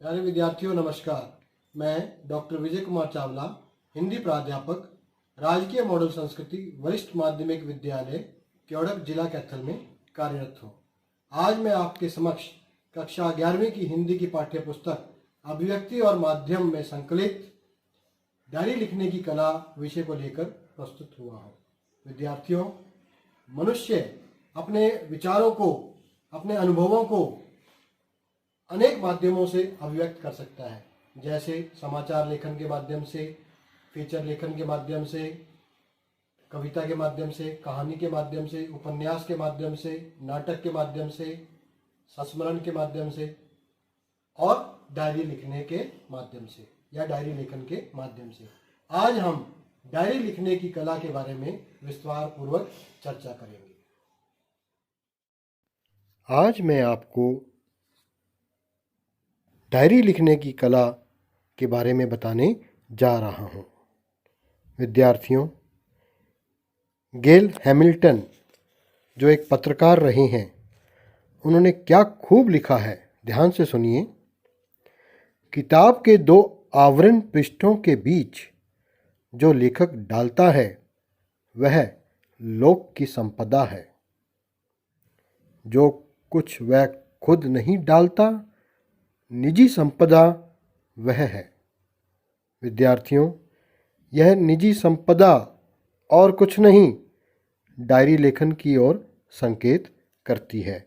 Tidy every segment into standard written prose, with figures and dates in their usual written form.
प्यारे विद्यार्थियों नमस्कार। मैं डॉक्टर विजय कुमार चावला, हिंदी प्राध्यापक, राजकीय मॉडल संस्कृति वरिष्ठ माध्यमिक विद्यालय क्योड़क, जिला कैथल में कार्यरत हूँ। आज मैं आपके समक्ष कक्षा 11वीं की हिंदी की पाठ्य पुस्तक अभिव्यक्ति और माध्यम में संकलित डायरी लिखने की कला विषय को लेकर प्रस्तुत हुआ हूँ। विद्यार्थियों, मनुष्य अपने विचारों को, अपने अनुभवों को अनेक माध्यमों से अभिव्यक्त कर सकता है, जैसे समाचार लेखन के माध्यम से, फीचर लेखन के माध्यम से, कविता के माध्यम से, कहानी के माध्यम से, उपन्यास के माध्यम से, नाटक के माध्यम से, संस्मरण के माध्यम से और डायरी लिखने के माध्यम से या डायरी लेखन के माध्यम से। आज हम डायरी लिखने की कला के बारे में विस्तार पूर्वक चर्चा करेंगे। आज मैं आपको डायरी लिखने की कला के बारे में बताने जा रहा हूँ। विद्यार्थियों, गेल हैमिल्टन जो एक पत्रकार रहे हैं, उन्होंने क्या खूब लिखा है, ध्यान से सुनिए। किताब के 2 आवरण पृष्ठों के बीच जो लेखक डालता है वह लोक की संपदा है। जो कुछ वह खुद नहीं डालता, निजी संपदा वह है। विद्यार्थियों, यह निजी संपदा और कुछ नहीं, डायरी लेखन की ओर संकेत करती है।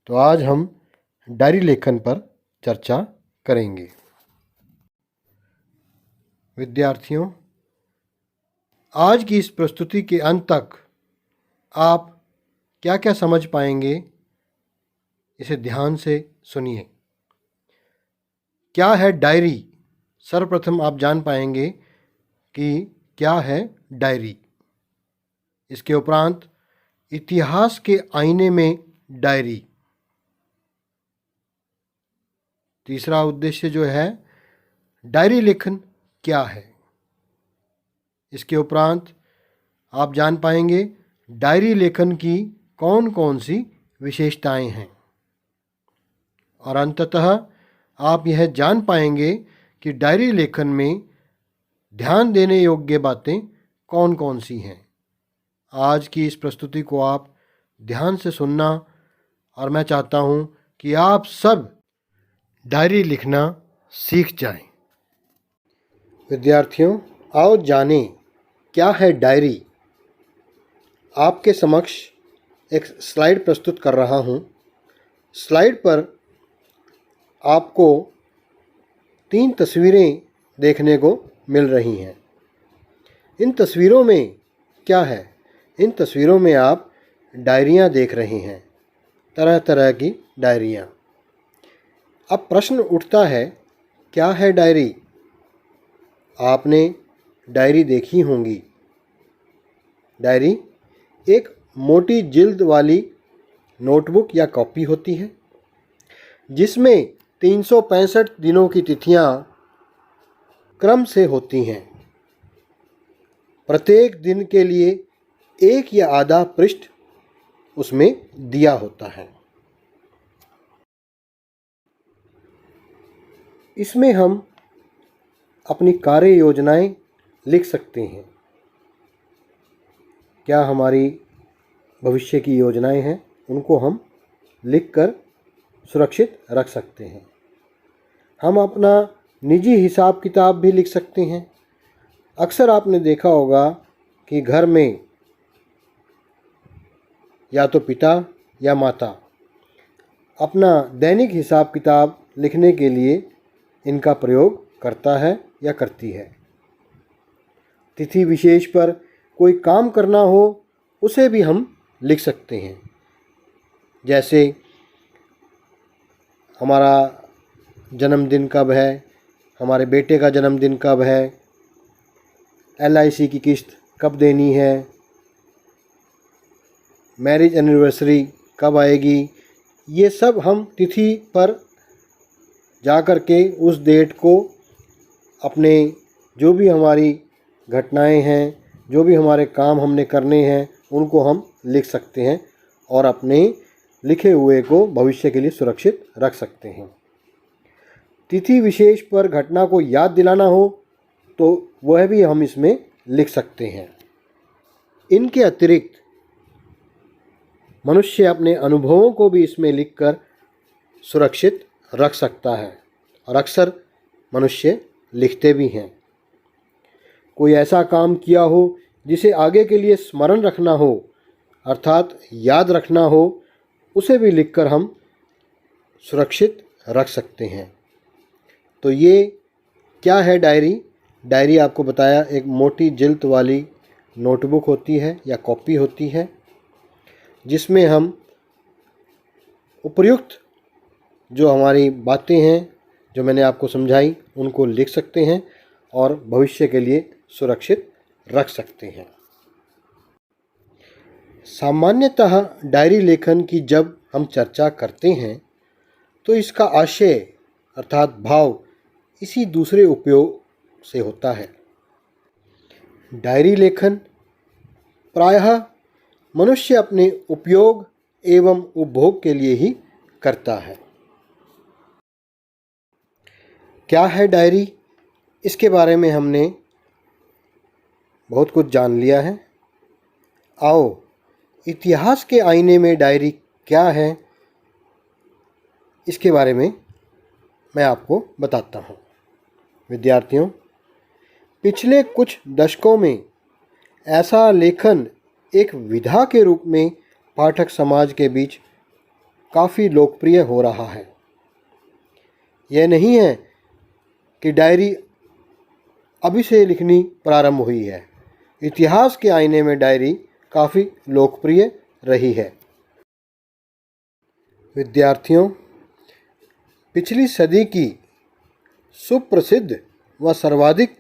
तो आज हम डायरी लेखन पर चर्चा करेंगे। विद्यार्थियों, आज की इस प्रस्तुति के अंत तक आप क्या क्या समझ पाएंगे, इसे ध्यान से सुनिए। क्या है डायरी? सर्वप्रथम आप जान पाएंगे कि क्या है डायरी। इसके उपरांत इतिहास के आईने में डायरी। तीसरा उद्देश्य जो है, डायरी लेखन क्या है। इसके उपरांत आप जान पाएंगे डायरी लेखन की कौन कौन सी विशेषताएं हैं। और अंततः आप यह जान पाएंगे कि डायरी लेखन में ध्यान देने योग्य बातें कौन कौन सी हैं। आज की इस प्रस्तुति को आप ध्यान से सुनना, और मैं चाहता हूं कि आप सब डायरी लिखना सीख जाएं। विद्यार्थियों, आओ जानें क्या है डायरी। आपके समक्ष एक स्लाइड प्रस्तुत कर रहा हूं। स्लाइड पर आपको 3 तस्वीरें देखने को मिल रही हैं। इन तस्वीरों में क्या है? इन तस्वीरों में आप डायरियां देख रहे हैं, तरह तरह की डायरियां। अब प्रश्न उठता है, क्या है डायरी? आपने डायरी देखी होंगी। डायरी एक मोटी जिल्द वाली नोटबुक या कॉपी होती है, जिसमें 365 दिनों की तिथियां क्रम से होती हैं। प्रत्येक दिन के लिए एक या आधा पृष्ठ उसमें दिया होता है। इसमें हम अपनी कार्य योजनाएं लिख सकते हैं। क्या हमारी भविष्य की योजनाएं हैं, उनको हम लिखकर सुरक्षित रख सकते हैं। हम अपना निजी हिसाब किताब भी लिख सकते हैं। अक्सर आपने देखा होगा कि घर में या तो पिता या माता अपना दैनिक हिसाब किताब लिखने के लिए इनका प्रयोग करता है या करती है। तिथि विशेष पर कोई काम करना हो, उसे भी हम लिख सकते हैं। जैसे हमारा जन्मदिन कब है, हमारे बेटे का जन्मदिन कब है, LIC की किस्त कब देनी है, मैरिज एनिवर्सरी कब आएगी। ये सब हम तिथि पर जा कर के उस डेट को अपने जो भी हमारी घटनाएं हैं, जो भी हमारे काम हमने करने हैं, उनको हम लिख सकते हैं और अपने लिखे हुए को भविष्य के लिए सुरक्षित रख सकते हैं। तिथि विशेष पर घटना को याद दिलाना हो तो वह भी हम इसमें लिख सकते हैं। इनके अतिरिक्त मनुष्य अपने अनुभवों को भी इसमें लिखकर सुरक्षित रख सकता है और अक्सर मनुष्य लिखते भी हैं। कोई ऐसा काम किया हो जिसे आगे के लिए स्मरण रखना हो अर्थात याद रखना हो, उसे भी लिखकर हम सुरक्षित रख सकते हैं। तो ये क्या है डायरी? डायरी आपको बताया एक मोटी जिल्द वाली नोटबुक होती है या कॉपी होती है जिसमें हम उपयुक्त जो हमारी बातें हैं जो मैंने आपको समझाई उनको लिख सकते हैं और भविष्य के लिए सुरक्षित रख सकते हैं। सामान्यतः डायरी लेखन की जब हम चर्चा करते हैं तो इसका आशय अर्थात भाव इसी दूसरे उपयोग से होता है। डायरी लेखन प्रायः मनुष्य अपने उपयोग एवं उपभोग के लिए ही करता है। क्या है डायरी? इसके बारे में हमने बहुत कुछ जान लिया है। आओ इतिहास के आईने में डायरी क्या है इसके बारे में मैं आपको बताता हूँ। विद्यार्थियों, पिछले कुछ दशकों में ऐसा लेखन एक विधा के रूप में पाठक समाज के बीच काफ़ी लोकप्रिय हो रहा है। यह नहीं है कि डायरी अभी से लिखनी प्रारंभ हुई है। इतिहास के आईने में डायरी काफ़ी लोकप्रिय रही है। विद्यार्थियों, पिछली सदी की सुप्रसिद्ध व सर्वाधिक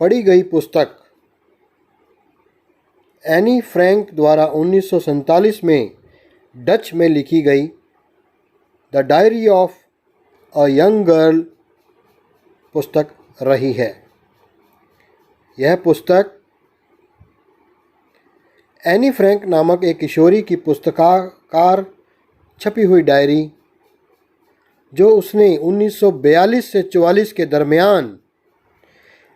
पढ़ी गई पुस्तक एनी फ्रैंक द्वारा 1947 में डच में लिखी गई the diary of a young girl पुस्तक रही है। यह पुस्तक एनी फ्रैंक नामक एक किशोरी की पुस्तकार छपी हुई डायरी जो उसने 1942 से 44 के दरमियान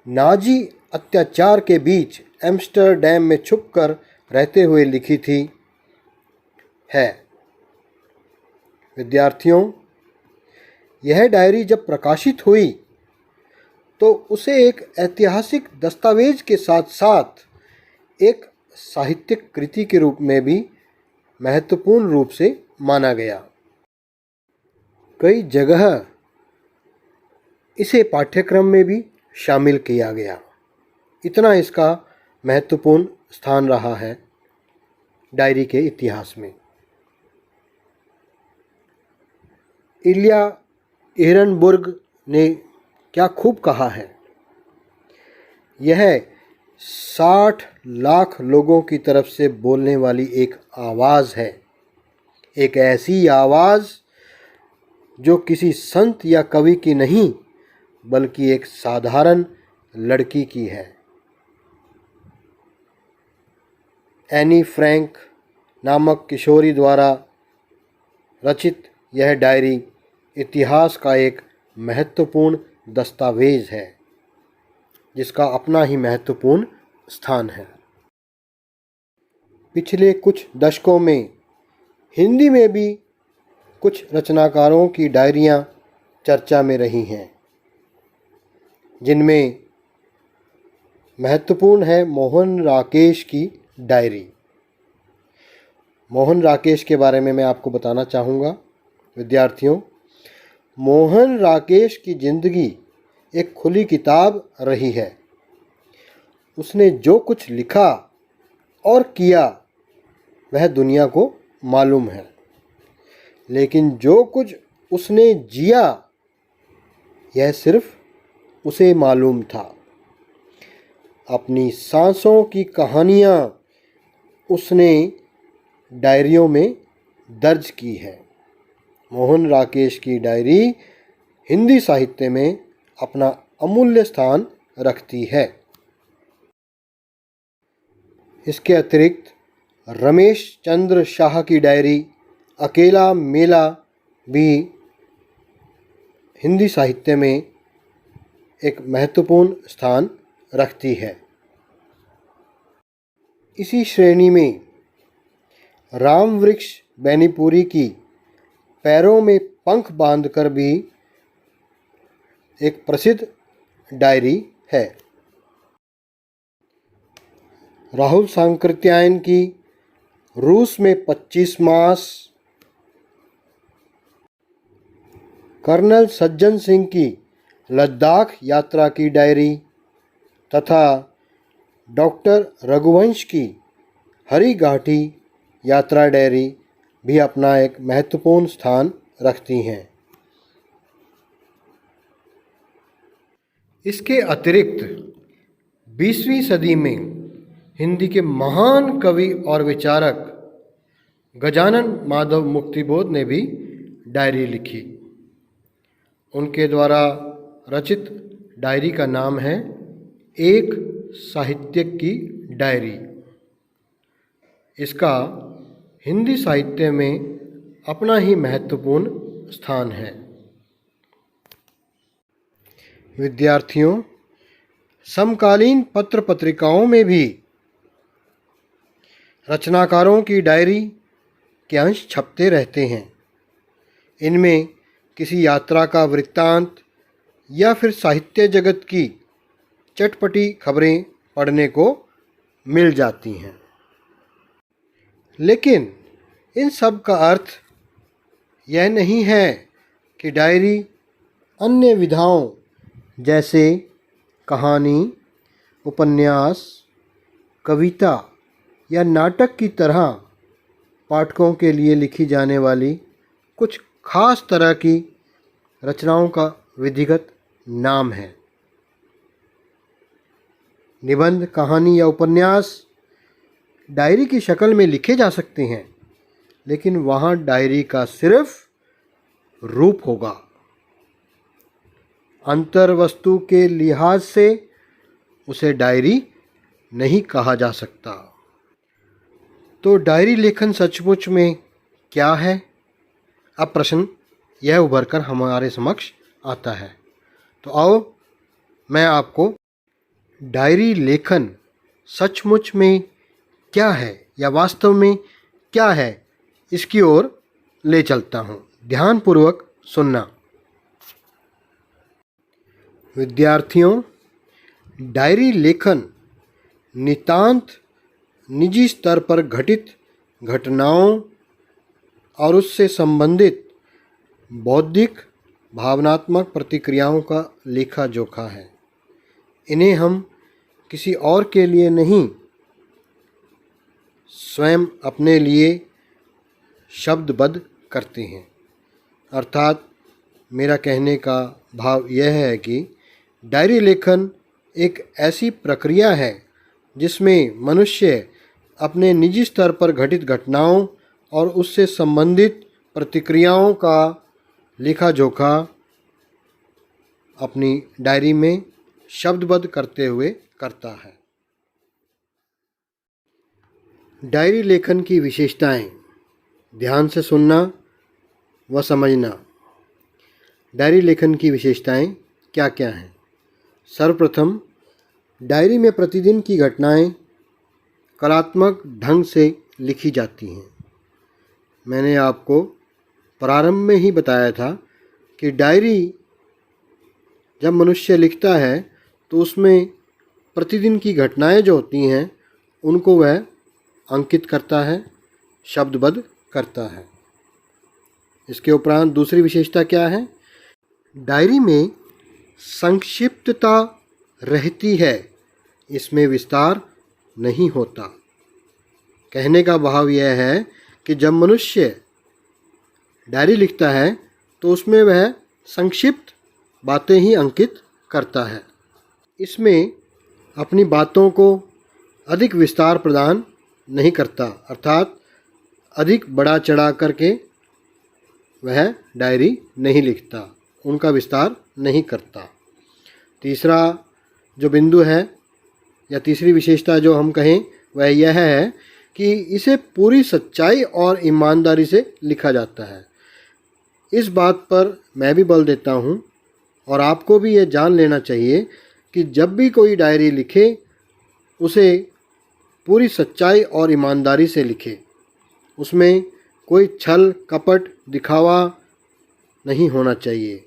नाजी अत्याचार के बीच एम्स्टर्डम में छुपकर रहते हुए लिखी थी है। विद्यार्थियों, यह डायरी जब प्रकाशित हुई तो उसे एक ऐतिहासिक दस्तावेज के साथ साथ एक साहित्यिक कृति के रूप में भी महत्वपूर्ण रूप से माना गया। कई जगह इसे पाठ्यक्रम में भी शामिल किया गया। इतना इसका महत्वपूर्ण स्थान रहा है डायरी के इतिहास में। इलिया एहरनबर्ग ने क्या खूब कहा है, यह 60 लाख लोगों की तरफ से बोलने वाली एक आवाज़ है, एक ऐसी आवाज़ जो किसी संत या कवि की नहीं बल्कि एक साधारण लड़की की है। एनी फ्रैंक नामक किशोरी द्वारा रचित यह डायरी इतिहास का एक महत्वपूर्ण दस्तावेज है जिसका अपना ही महत्वपूर्ण स्थान है। पिछले कुछ दशकों में हिंदी में भी कुछ रचनाकारों की डायरियाँ चर्चा में रही हैं, जिनमें महत्वपूर्ण है मोहन राकेश की डायरी। मोहन राकेश के बारे में मैं आपको बताना चाहूँगा। विद्यार्थियों, मोहन राकेश की ज़िंदगी एक खुली किताब रही है। उसने जो कुछ लिखा और किया वह दुनिया को मालूम है, लेकिन जो कुछ उसने जिया यह सिर्फ उसे मालूम था। अपनी सांसों की कहानियाँ उसने डायरियों में दर्ज की है। मोहन राकेश की डायरी हिंदी साहित्य में अपना अमूल्य स्थान रखती है। इसके अतिरिक्त रमेश चंद्र शाह की डायरी अकेला मेला भी हिंदी साहित्य में एक महत्वपूर्ण स्थान रखती है। इसी श्रेणी में रामवृक्ष बेनीपुरी की पैरों में पंख बांधकर भी एक प्रसिद्ध डायरी है। राहुल सांकृत्यायन की रूस में 25 मास, कर्नल सज्जन सिंह की लद्दाख यात्रा की डायरी तथा डॉक्टर रघुवंश की हरी घाटी यात्रा डायरी भी अपना एक महत्वपूर्ण स्थान रखती हैं। इसके अतिरिक्त 20वीं सदी में हिंदी के महान कवि और विचारक गजानन माधव मुक्तिबोध ने भी डायरी लिखी। उनके द्वारा रचित डायरी का नाम है एक साहित्यिक की डायरी। इसका हिंदी साहित्य में अपना ही महत्वपूर्ण स्थान है। विद्यार्थियों, समकालीन पत्र पत्रिकाओं में भी रचनाकारों की डायरी के अंश छपते रहते हैं। इनमें किसी यात्रा का वृत्तांत या फिर साहित्य जगत की चटपटी खबरें पढ़ने को मिल जाती हैं। लेकिन इन सब का अर्थ यह नहीं है कि डायरी अन्य विधाओं जैसे कहानी, उपन्यास, कविता या नाटक की तरह पाठकों के लिए लिखी जाने वाली कुछ खास तरह की रचनाओं का विधिगत नाम है। निबंध, कहानी या उपन्यास डायरी की शक्ल में लिखे जा सकते हैं, लेकिन वहाँ डायरी का सिर्फ रूप होगा। अंतर वस्तु के लिहाज से उसे डायरी नहीं कहा जा सकता। तो डायरी लेखन सचमुच में क्या है? अब प्रश्न यह उभर कर हमारे समक्ष आता है। तो आओ मैं आपको डायरी लेखन सचमुच में क्या है या वास्तव में क्या है इसकी ओर ले चलता हूँ। ध्यानपूर्वक सुनना। विद्यार्थियों, डायरी लेखन नितांत निजी स्तर पर घटित घटनाओं और उससे संबंधित बौद्धिक भावनात्मक प्रतिक्रियाओं का लेखा जोखा है। इन्हें हम किसी और के लिए नहीं, स्वयं अपने लिए शब्दबद्ध करते हैं। अर्थात मेरा कहने का भाव यह है कि डायरी लेखन एक ऐसी प्रक्रिया है जिसमें मनुष्य अपने निजी स्तर पर घटित घटनाओं और उससे संबंधित प्रतिक्रियाओं का लेखा जोखा अपनी डायरी में शब्दबद्ध करते हुए करता है। डायरी लेखन की विशेषताएं ध्यान से सुनना व समझना। डायरी लेखन की विशेषताएं क्या क्या हैं? सर्वप्रथम, डायरी में प्रतिदिन की घटनाएं कलात्मक ढंग से लिखी जाती हैं। मैंने आपको प्रारंभ में ही बताया था कि डायरी जब मनुष्य लिखता है तो उसमें प्रतिदिन की घटनाएं जो होती हैं उनको वह अंकित करता है, शब्दबद्ध करता है। इसके उपरांत दूसरी विशेषता क्या है? डायरी में संक्षिप्तता रहती है, इसमें विस्तार नहीं होता। कहने का भाव यह है कि जब मनुष्य डायरी लिखता है तो उसमें वह संक्षिप्त बातें ही अंकित करता है। इसमें अपनी बातों को अधिक विस्तार प्रदान नहीं करता, अर्थात अधिक बड़ा चढ़ा करके वह डायरी नहीं लिखता, उनका विस्तार नहीं करता। तीसरा जो बिंदु है या तीसरी विशेषता जो हम कहें वह यह है कि इसे पूरी सच्चाई और ईमानदारी से लिखा जाता है। इस बात पर मैं भी बल देता हूँ और आपको भी ये जान लेना चाहिए कि जब भी कोई डायरी लिखे उसे पूरी सच्चाई और ईमानदारी से लिखे। उसमें कोई छल कपट दिखावा नहीं होना चाहिए।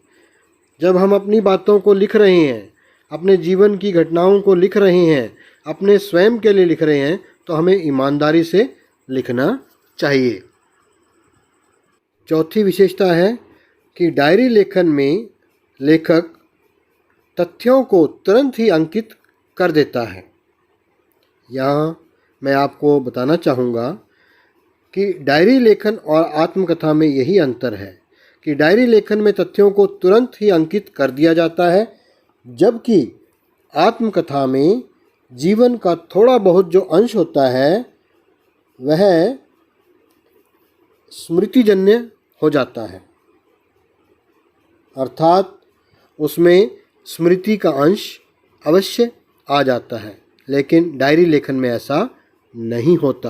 जब हम अपनी बातों को लिख रहे हैं, अपने जीवन की घटनाओं को लिख रहे हैं, अपने स्वयं के लिए लिख रहे हैं, तो हमें ईमानदारी से लिखना चाहिए। चौथी विशेषता है कि डायरी लेखन में लेखक तथ्यों को तुरंत ही अंकित कर देता है। यहाँ मैं आपको बताना चाहूँगा कि डायरी लेखन और आत्मकथा में यही अंतर है कि डायरी लेखन में तथ्यों को तुरंत ही अंकित कर दिया जाता है, जबकि आत्मकथा में जीवन का थोड़ा बहुत जो अंश होता है वह स्मृतिजन्य हो जाता है, अर्थात उसमें स्मृति का अंश अवश्य आ जाता है, लेकिन डायरी लेखन में ऐसा नहीं होता।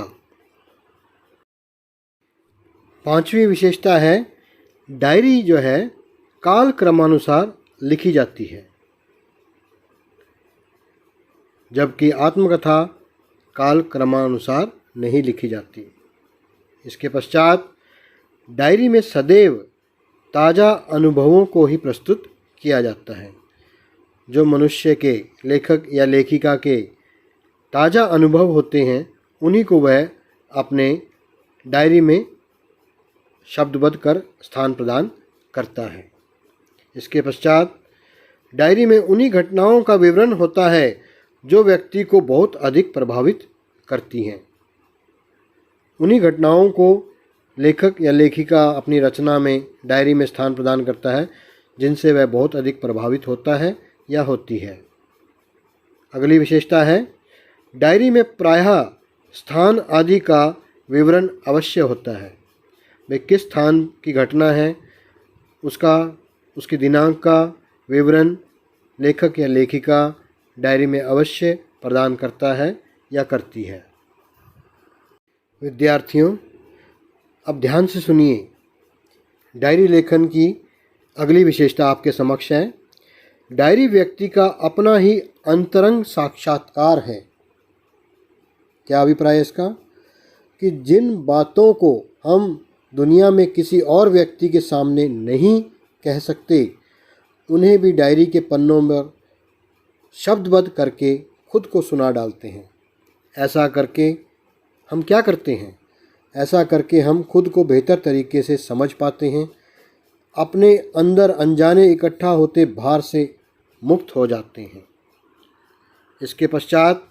पांचवी विशेषता है, डायरी जो है काल क्रमानुसार लिखी जाती है, जबकि आत्मकथा काल क्रमानुसार नहीं लिखी जाती। इसके पश्चात डायरी में सदैव ताज़ा अनुभवों को ही प्रस्तुत किया जाता है। जो मनुष्य के, लेखक या लेखिका के ताज़ा अनुभव होते हैं उन्हीं को वह अपने डायरी में शब्दबद्ध कर स्थान प्रदान करता है। इसके पश्चात डायरी में उन्हीं घटनाओं का विवरण होता है जो व्यक्ति को बहुत अधिक प्रभावित करती हैं। उन्हीं घटनाओं को लेखक या लेखिका अपनी रचना में, डायरी में स्थान प्रदान करता है जिनसे वह बहुत अधिक प्रभावित होता है या होती है। अगली विशेषता है, डायरी में प्रायः स्थान आदि का विवरण अवश्य होता है। वे किस स्थान की घटना है उसकी दिनांक का विवरण लेखक या लेखिका डायरी में अवश्य प्रदान करता है या करती है। विद्यार्थियों, अब ध्यान से सुनिए। डायरी लेखन की अगली विशेषता आपके समक्ष है। डायरी व्यक्ति का अपना ही अंतरंग साक्षात्कार है। क्या अभिप्राय है इसका? कि जिन बातों को हम दुनिया में किसी और व्यक्ति के सामने नहीं कह सकते, उन्हें भी डायरी के पन्नों में शब्दबद्ध करके खुद को सुना डालते हैं। ऐसा करके हम क्या करते हैं? ऐसा करके हम खुद को बेहतर तरीके से समझ पाते हैं, अपने अंदर अनजाने इकट्ठा होते भार से मुक्त हो जाते हैं। इसके पश्चात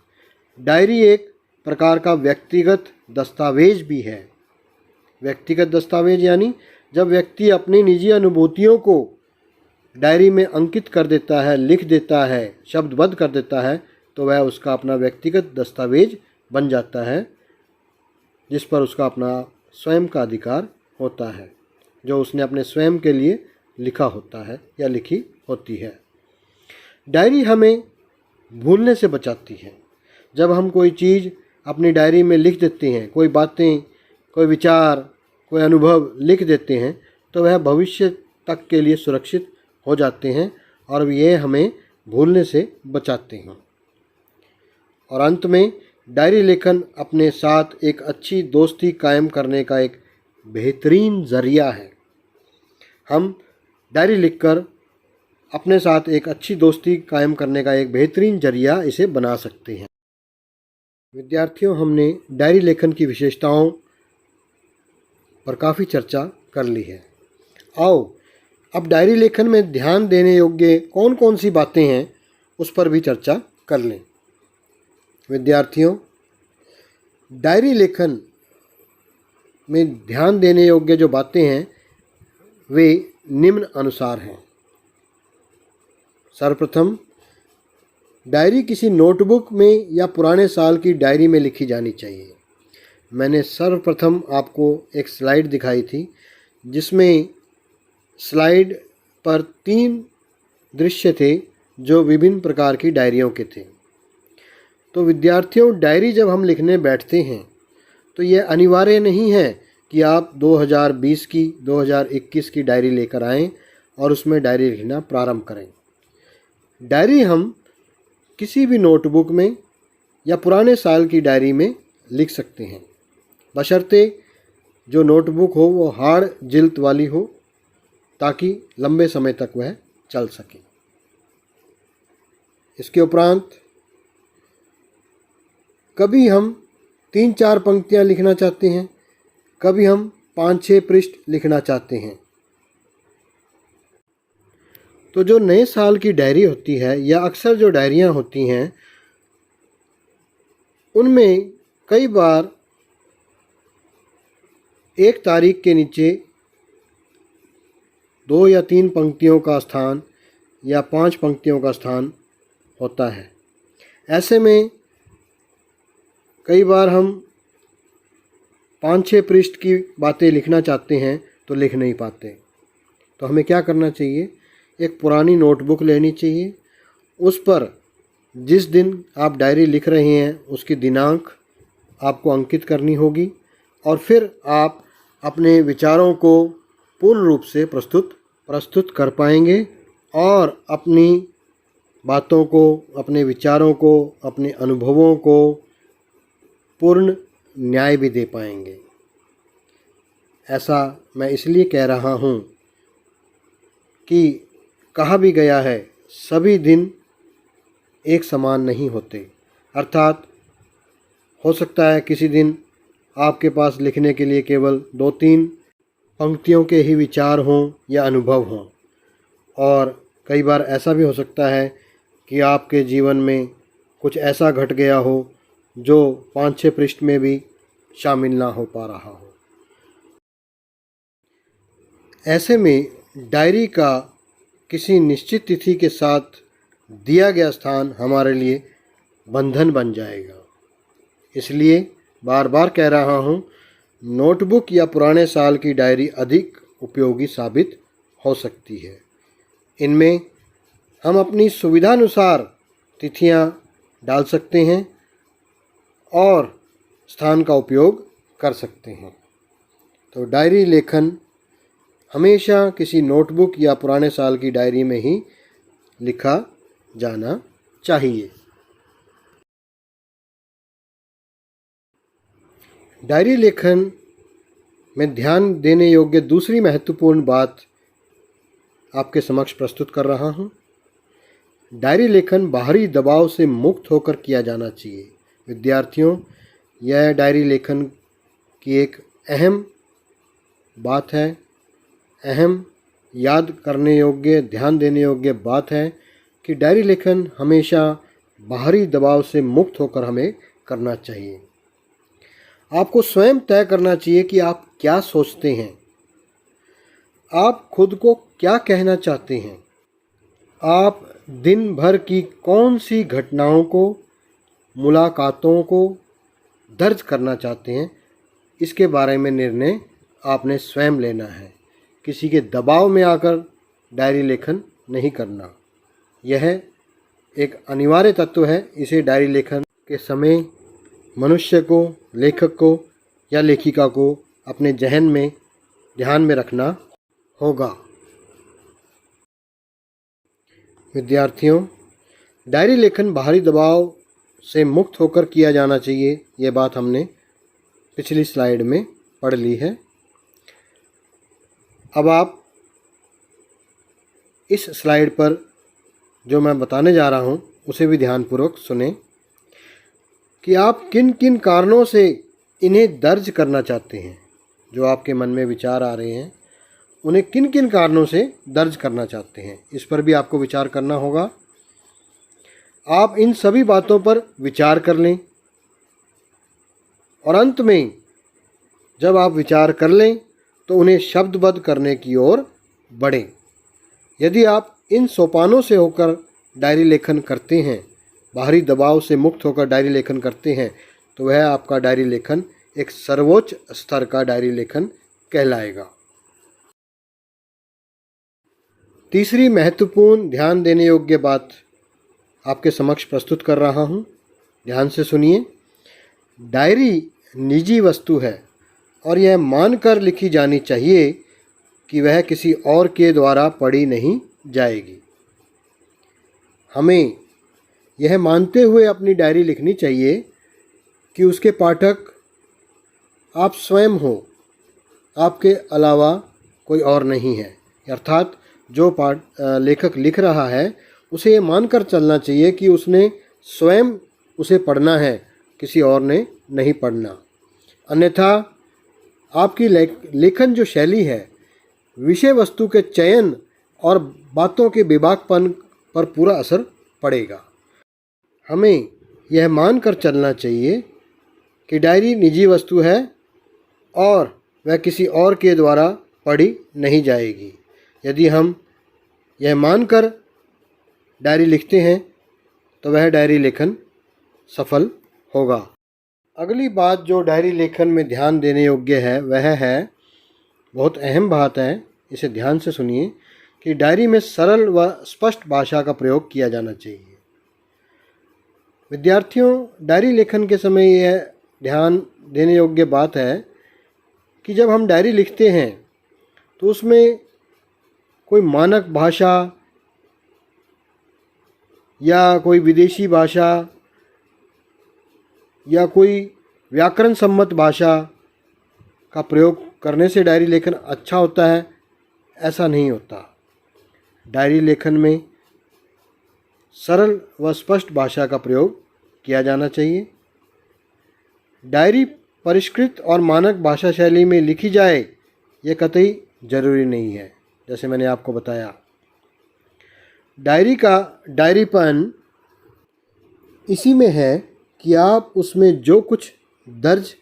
डायरी एक प्रकार का व्यक्तिगत दस्तावेज भी है। व्यक्तिगत दस्तावेज यानी जब व्यक्ति अपनी निजी अनुभूतियों को डायरी में अंकित कर देता है, लिख देता है, शब्दबद्ध कर देता है, तो वह उसका अपना व्यक्तिगत दस्तावेज बन जाता है, जिस पर उसका अपना स्वयं का अधिकार होता है, जो उसने अपने स्वयं के लिए लिखा होता है या लिखी होती है। डायरी हमें भूलने से बचाती है। जब हम कोई चीज़ अपनी डायरी में लिख देते हैं, कोई बातें, कोई विचार, कोई अनुभव लिख देते हैं, तो वह भविष्य तक के लिए सुरक्षित हो जाते हैं और ये हमें भूलने से बचाते हैं। और अंत में डायरी लेखन अपने साथ एक अच्छी दोस्ती कायम करने का एक बेहतरीन ज़रिया है। हम डायरी लिखकर अपने साथ एक अच्छी दोस्ती कायम करने का एक बेहतरीन ज़रिया इसे बना सकते हैं। विद्यार्थियों, हमने डायरी लेखन की विशेषताओं पर काफ़ी चर्चा कर ली है। आओ अब डायरी लेखन में ध्यान देने योग्य कौन कौन सी बातें हैं उस पर भी चर्चा कर लें। विद्यार्थियों, डायरी लेखन में ध्यान देने योग्य जो बातें हैं वे निम्न अनुसार हैं। सर्वप्रथम, डायरी किसी नोटबुक में या पुराने साल की डायरी में लिखी जानी चाहिए। मैंने सर्वप्रथम आपको एक स्लाइड दिखाई थी जिसमें स्लाइड पर 3 दृश्य थे जो विभिन्न प्रकार की डायरियों के थे। तो विद्यार्थियों, डायरी जब हम लिखने बैठते हैं तो यह अनिवार्य नहीं है कि आप 2020 की, 2021 की डायरी लेकर आएं और उसमें डायरी लिखना प्रारंभ करें। डायरी हम किसी भी नोटबुक में या पुराने साल की डायरी में लिख सकते हैं, बशर्ते जो नोटबुक हो वो हार्ड जिल्द वाली हो, ताकि लंबे समय तक वह चल सके। इसके उपरांत कभी हम 3-4 पंक्तियाँ लिखना चाहते हैं, कभी हम 5-6 पृष्ठ लिखना चाहते हैं। तो जो नए साल की डायरी होती है या अक्सर जो डायरियाँ होती हैं, उनमें कई बार 1 तारीख के नीचे 2 या 3 पंक्तियों का स्थान या 5 पंक्तियों का स्थान होता है। ऐसे में कई बार हम 5-6 पृष्ठ की बातें लिखना चाहते हैं तो लिख नहीं पाते। तो हमें क्या करना चाहिए, एक पुरानी नोटबुक लेनी चाहिए, उस पर जिस दिन आप डायरी लिख रहे हैं उसकी दिनांक आपको अंकित करनी होगी और फिर आप अपने विचारों को पूर्ण रूप से प्रस्तुत कर पाएंगे और अपनी बातों को, अपने विचारों को, अपने अनुभवों को पूर्ण न्याय भी दे पाएंगे। ऐसा मैं इसलिए कह रहा हूँ कि कहा भी गया है, सभी दिन एक समान नहीं होते। अर्थात हो सकता है किसी दिन आपके पास लिखने के लिए केवल 2-3 पंक्तियों के ही विचार हों या अनुभव हों, और कई बार ऐसा भी हो सकता है कि आपके जीवन में कुछ ऐसा घट गया हो जो 5-6 पृष्ठ में भी शामिल ना हो पा रहा हो। ऐसे में डायरी का किसी निश्चित तिथि के साथ दिया गया स्थान हमारे लिए बंधन बन जाएगा। इसलिए बार बार कह रहा हूँ, नोटबुक या पुराने साल की डायरी अधिक उपयोगी साबित हो सकती है। इनमें हम अपनी सुविधानुसार तिथियाँ डाल सकते हैं और स्थान का उपयोग कर सकते हैं। तो डायरी लेखन हमेशा किसी नोटबुक या पुराने साल की डायरी में ही लिखा जाना चाहिए। डायरी लेखन में ध्यान देने योग्य दूसरी महत्वपूर्ण बात आपके समक्ष प्रस्तुत कर रहा हूँ। डायरी लेखन बाहरी दबाव से मुक्त होकर किया जाना चाहिए। विद्यार्थियों, यह डायरी लेखन की एक अहम बात है, अहम याद करने योग्य, ध्यान देने योग्य बात है कि डायरी लेखन हमेशा बाहरी दबाव से मुक्त होकर हमें करना चाहिए। आपको स्वयं तय करना चाहिए कि आप क्या सोचते हैं, आप खुद को क्या कहना चाहते हैं, आप दिन भर की कौन सी घटनाओं को, मुलाकातों को दर्ज करना चाहते हैं। इसके बारे में निर्णय आपने स्वयं लेना है। किसी के दबाव में आकर डायरी लेखन नहीं करना। यह एक अनिवार्य तत्व है। इसे डायरी लेखन के समय मनुष्य को, लेखक को या लेखिका को अपने जहन में, ध्यान में रखना होगा। विद्यार्थियों, डायरी लेखन बाहरी दबाव से मुक्त होकर किया जाना चाहिए। यह बात हमने पिछली स्लाइड में पढ़ ली है। अब आप इस स्लाइड पर जो मैं बताने जा रहा हूँ उसे भी ध्यानपूर्वक सुनें कि आप किन किन कारणों से इन्हें दर्ज करना चाहते हैं। जो आपके मन में विचार आ रहे हैं, उन्हें किन किन कारणों से दर्ज करना चाहते हैं, इस पर भी आपको विचार करना होगा। आप इन सभी बातों पर विचार कर लें और अंत में जब आप विचार कर लें तो उन्हें शब्दबद्ध करने की ओर बढ़ें। यदि आप इन सोपानों से होकर डायरी लेखन करते हैं, बाहरी दबाव से मुक्त होकर डायरी लेखन करते हैं, तो वह आपका डायरी लेखन एक सर्वोच्च स्तर का डायरी लेखन कहलाएगा। तीसरी महत्वपूर्ण ध्यान देने योग्य बात आपके समक्ष प्रस्तुत कर रहा हूँ, ध्यान से सुनिए। डायरी निजी वस्तु है और यह मानकर लिखी जानी चाहिए कि वह किसी और के द्वारा पढ़ी नहीं जाएगी। हमें यह मानते हुए अपनी डायरी लिखनी चाहिए कि उसके पाठक आप स्वयं हो, आपके अलावा कोई और नहीं है। अर्थात जो लेखक लिख रहा है उसे ये मानकर चलना चाहिए कि उसने स्वयं उसे पढ़ना है, किसी और ने नहीं पढ़ना। अन्यथा आपकी लेखन जो शैली है, विषय वस्तु के चयन और बातों के बेबाकपन पर पूरा असर पड़ेगा। हमें यह मानकर चलना चाहिए कि डायरी निजी वस्तु है और वह किसी और के द्वारा पढ़ी नहीं जाएगी। यदि हम यह मानकर डायरी लिखते हैं तो वह डायरी लेखन सफल होगा। अगली बात जो डायरी लेखन में ध्यान देने योग्य है वह है, बहुत अहम बात है, इसे ध्यान से सुनिए, कि डायरी में सरल व स्पष्ट भाषा का प्रयोग किया जाना चाहिए। विद्यार्थियों, डायरी लेखन के समय यह ध्यान देने योग्य बात है कि जब हम डायरी लिखते हैं तो उसमें कोई मानक भाषा या कोई विदेशी भाषा या कोई व्याकरण सम्मत भाषा का प्रयोग करने से डायरी लेखन अच्छा होता है, ऐसा नहीं होता। डायरी लेखन में सरल व स्पष्ट भाषा का प्रयोग किया जाना चाहिए। डायरी परिष्कृत और मानक भाषा शैली में लिखी जाए ये कतई ज़रूरी नहीं है। जैसे मैंने आपको बताया, डायरी का डायरीपन इसी में है कि आप उसमें जो कुछ दर्ज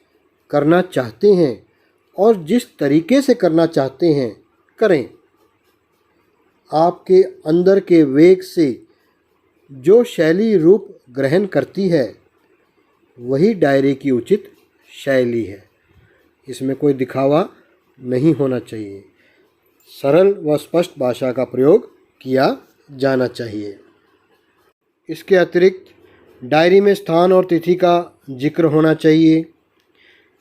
करना चाहते हैं और जिस तरीके से करना चाहते हैं करें। आपके अंदर के वेग से जो शैली रूप ग्रहण करती है वही डायरी की उचित शैली है। इसमें कोई दिखावा नहीं होना चाहिए। सरल व स्पष्ट भाषा का प्रयोग किया जाना चाहिए। इसके अतिरिक्त डायरी में स्थान और तिथि का जिक्र होना चाहिए।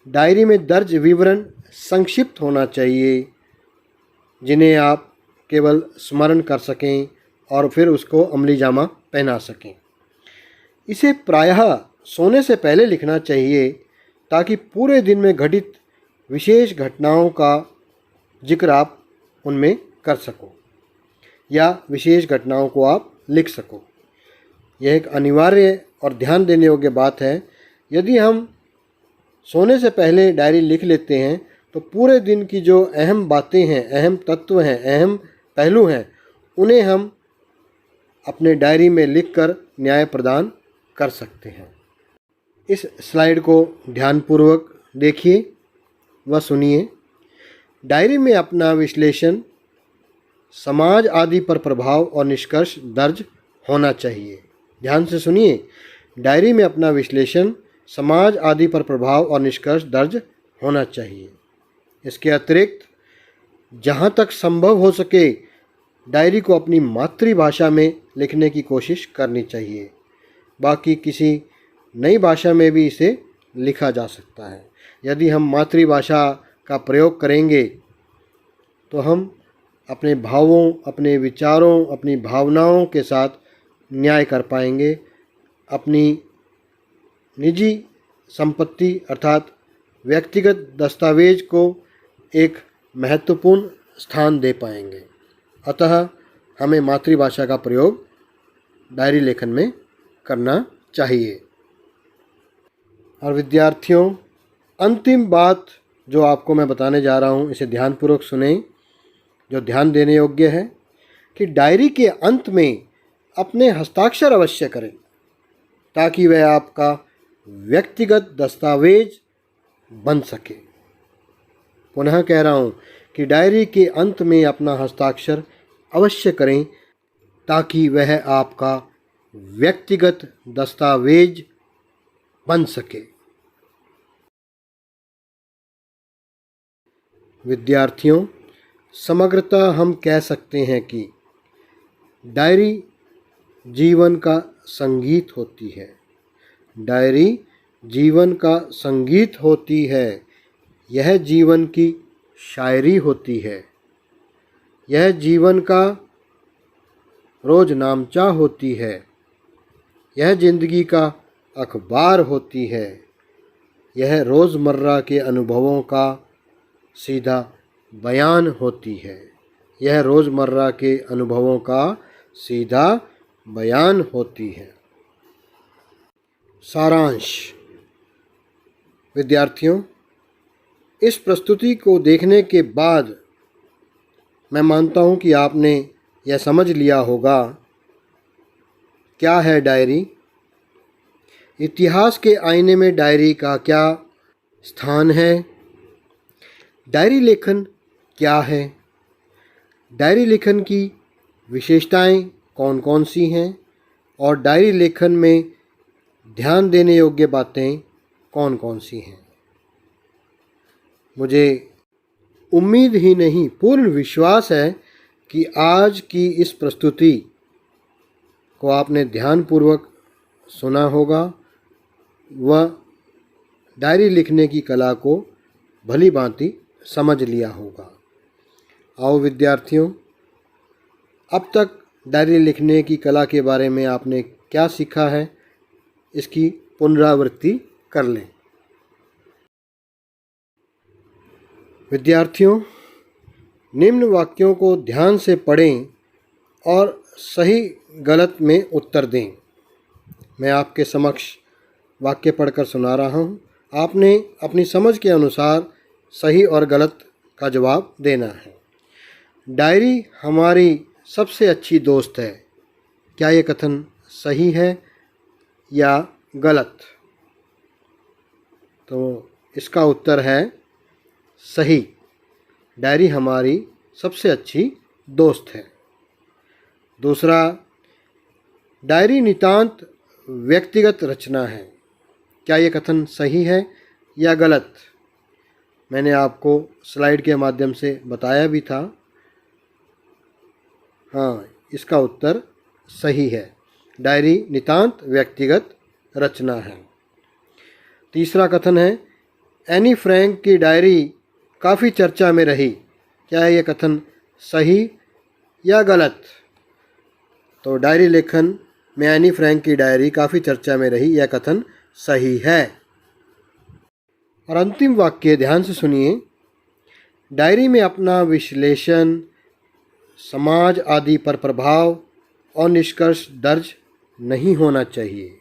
डायरी में दर्ज विवरण संक्षिप्त होना चाहिए, जिन्हें आप केवल स्मरण कर सकें और फिर उसको अमली जामा पहना सकें। इसे प्रायः सोने से पहले लिखना चाहिए ताकि पूरे दिन में घटित विशेष घटनाओं का जिक्र आप उनमें कर सको या विशेष घटनाओं को आप लिख सको। यह एक अनिवार्य और ध्यान देने योग्य बात है। यदि हम सोने से पहले डायरी लिख लेते हैं तो पूरे दिन की जो अहम बातें हैं, अहम तत्व हैं, अहम पहलू हैं, उन्हें हम अपने डायरी में लिखकर न्याय प्रदान कर सकते हैं। इस स्लाइड को ध्यानपूर्वक देखिए व सुनिए। डायरी में अपना विश्लेषण, समाज आदि पर प्रभाव और निष्कर्ष दर्ज होना चाहिए। ध्यान से सुनिए। डायरी में अपना विश्लेषण, समाज आदि पर प्रभाव और निष्कर्ष दर्ज होना चाहिए। इसके अतिरिक्त जहाँ तक संभव हो सके डायरी को अपनी मातृभाषा में लिखने की कोशिश करनी चाहिए। बाकी किसी नई भाषा में भी इसे लिखा जा सकता है। यदि हम मातृभाषा का प्रयोग करेंगे तो हम अपने भावों, अपने विचारों, अपनी भावनाओं के साथ न्याय कर पाएंगे। अपनी निजी संपत्ति अर्थात व्यक्तिगत दस्तावेज को एक महत्वपूर्ण स्थान दे पाएंगे। अतः हमें मातृभाषा का प्रयोग डायरी लेखन में करना चाहिए। और विद्यार्थियों, अंतिम बात जो आपको मैं बताने जा रहा हूँ, इसे ध्यानपूर्वक सुनें, जो ध्यान देने योग्य है कि डायरी के अंत में अपने हस्ताक्षर अवश्य करें ताकि वह आपका व्यक्तिगत दस्तावेज बन सके। पुनः कह रहा हूँ कि डायरी के अंत में अपना हस्ताक्षर अवश्य करें ताकि वह आपका व्यक्तिगत दस्तावेज बन सके। विद्यार्थियों, समग्रतः हम कह सकते हैं कि डायरी जीवन का संगीत होती है। डायरी जीवन का संगीत होती है। यह जीवन की शायरी होती है। यह जीवन का रोज नामचा होती है। यह जिंदगी का अखबार होती है। यह रोज़मर्रा के अनुभवों का सीधा बयान होती है। यह रोज़मर्रा के अनुभवों का सीधा बयान होती है। सारांश। विद्यार्थियों, इस प्रस्तुति को देखने के बाद मैं मानता हूँ कि आपने यह समझ लिया होगा क्या है डायरी, इतिहास के आईने में डायरी का क्या स्थान है, डायरी लेखन क्या है, डायरी लेखन की विशेषताएं कौन कौन सी हैं और डायरी लेखन में ध्यान देने योग्य बातें कौन कौन सी हैं। मुझे उम्मीद ही नहीं, पूर्ण विश्वास है कि आज की इस प्रस्तुति को आपने ध्यानपूर्वक सुना होगा व डायरी लिखने की कला को भली भांति समझ लिया होगा। आओ विद्यार्थियों, अब तक डायरी लिखने की कला के बारे में आपने क्या सीखा है, इसकी पुनरावृत्ति कर लें। विद्यार्थियों, निम्न वाक्यों को ध्यान से पढ़ें और सही गलत में उत्तर दें। मैं आपके समक्ष वाक्य पढ़कर सुना रहा हूँ। आपने अपनी समझ के अनुसार सही और गलत का जवाब देना है। डायरी हमारी सबसे अच्छी दोस्त है। क्या ये कथन सही है या गलत? तो इसका उत्तर है सही। डायरी हमारी सबसे अच्छी दोस्त है। दूसरा, डायरी नितांत व्यक्तिगत रचना है। क्या ये कथन सही है या गलत? मैंने आपको स्लाइड के माध्यम से बताया भी था। हाँ, इसका उत्तर सही है। डायरी नितांत व्यक्तिगत रचना है। तीसरा कथन है, एनी फ्रैंक की डायरी काफ़ी चर्चा में रही। क्या है ये कथन सही या गलत? तो डायरी लेखन में एनी फ्रैंक की डायरी काफ़ी चर्चा में रही, यह कथन सही है। और अंतिम वाक्य ध्यान से सुनिए। डायरी में अपना विश्लेषण, समाज आदि पर प्रभाव और निष्कर्ष दर्ज नहीं होना चाहिए।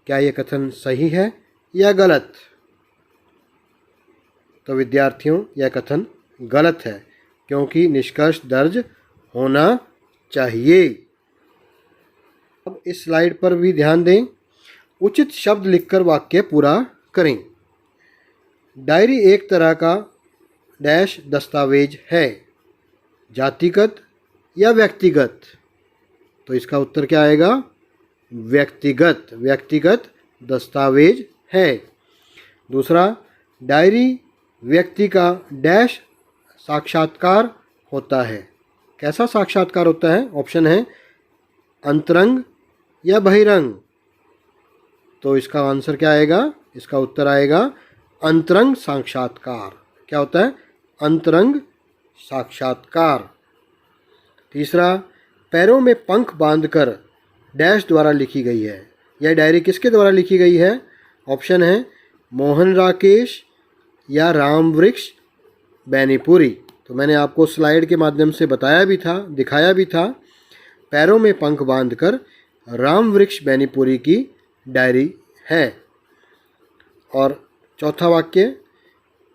क्या यह कथन सही है या गलत? तो विद्यार्थियों, यह कथन गलत है, क्योंकि निष्कर्ष दर्ज होना चाहिए। अब इस स्लाइड पर भी ध्यान दें। उचित शब्द लिखकर वाक्य पूरा करें। डायरी एक तरह का डैश दस्तावेज है, जातिगत या व्यक्तिगत? तो इसका उत्तर क्या आएगा? व्यक्तिगत। व्यक्तिगत दस्तावेज है। दूसरा, डायरी व्यक्ति का डैश साक्षात्कार होता है। कैसा साक्षात्कार होता है? ऑप्शन है अंतरंग या बहिरंग। तो इसका आंसर क्या आएगा? इसका उत्तर आएगा अंतरंग साक्षात्कार। क्या होता है? अंतरंग साक्षात्कार। तीसरा, पैरों में पंख बांधकर डैश द्वारा लिखी गई है। यह डायरी किसके द्वारा लिखी गई है? ऑप्शन है मोहन राकेश या रामवृक्ष बैनीपुरी। तो मैंने आपको स्लाइड के माध्यम से बताया भी था, दिखाया भी था। पैरों में पंख बांधकर रामवृक्ष बैनीपुरी की डायरी है। और चौथा वाक्य,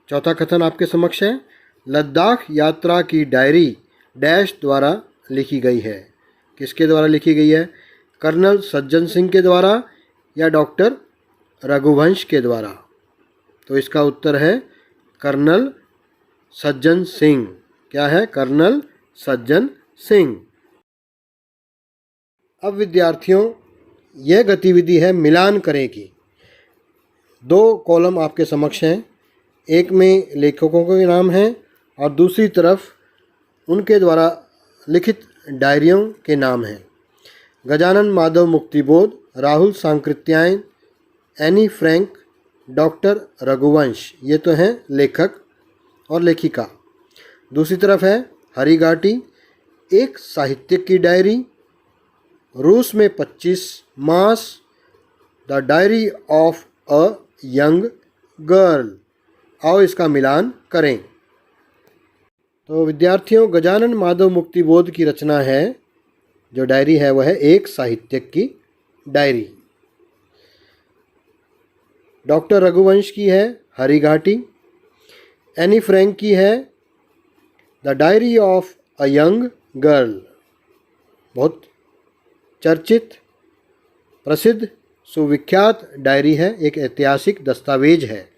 चौथा कथन आपके समक्ष है, लद्दाख यात्रा की डायरी डैश द्वारा लिखी गई है। किसके द्वारा लिखी गई है? कर्नल सज्जन सिंह के द्वारा या डॉक्टर रघुवंश के द्वारा? तो इसका उत्तर है कर्नल सज्जन सिंह। क्या है? कर्नल सज्जन सिंह। अब विद्यार्थियों, यह गतिविधि है मिलान करें की। दो कॉलम आपके समक्ष हैं। एक में लेखकों के नाम हैं और दूसरी तरफ उनके द्वारा लिखित डायरियों के नाम हैं। Gajanan Madhav Muktibodh, Rahul Sankrityayan, Anne Frank, doctor Raghuvansh, ये तो हैं लेखक और लेखिका। दूसरी तरफ है हरी घाटी, एक साहित्यिक की डायरी, रूस में 25 मास, the diary of a young girl. आओ इसका मिलान करें। तो विद्यार्थियों, गजानन माधव मुक्तिबोध की रचना है, जो डायरी है वह है एक साहित्यिक की डायरी। डॉक्टर रघुवंश की है हरी घाटी। एनी फ्रैंक की है the diary of a young girl. बहुत चर्चित, प्रसिद्ध, सुविख्यात डायरी है, एक ऐतिहासिक दस्तावेज है।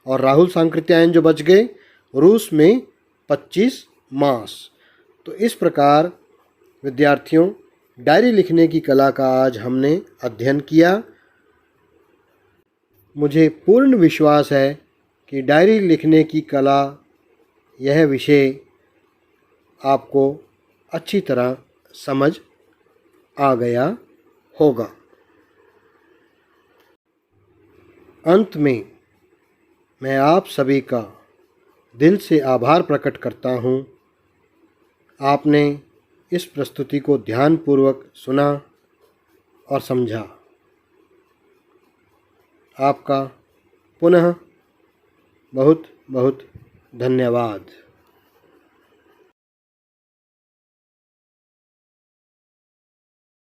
और राहुल सांकृत्यायन जो बच गए, रूस में 25 मास। तो इस प्रकार विद्यार्थियों, डायरी लिखने की कला का आज हमने अध्ययन किया। मुझे पूर्ण विश्वास है कि डायरी लिखने की कला, यह विषय आपको अच्छी तरह समझ आ गया होगा। अंत में मैं आप सभी का दिल से आभार प्रकट करता हूँ। आपने इस प्रस्तुति को ध्यानपूर्वक सुना और समझा। आपका पुनः बहुत बहुत धन्यवाद।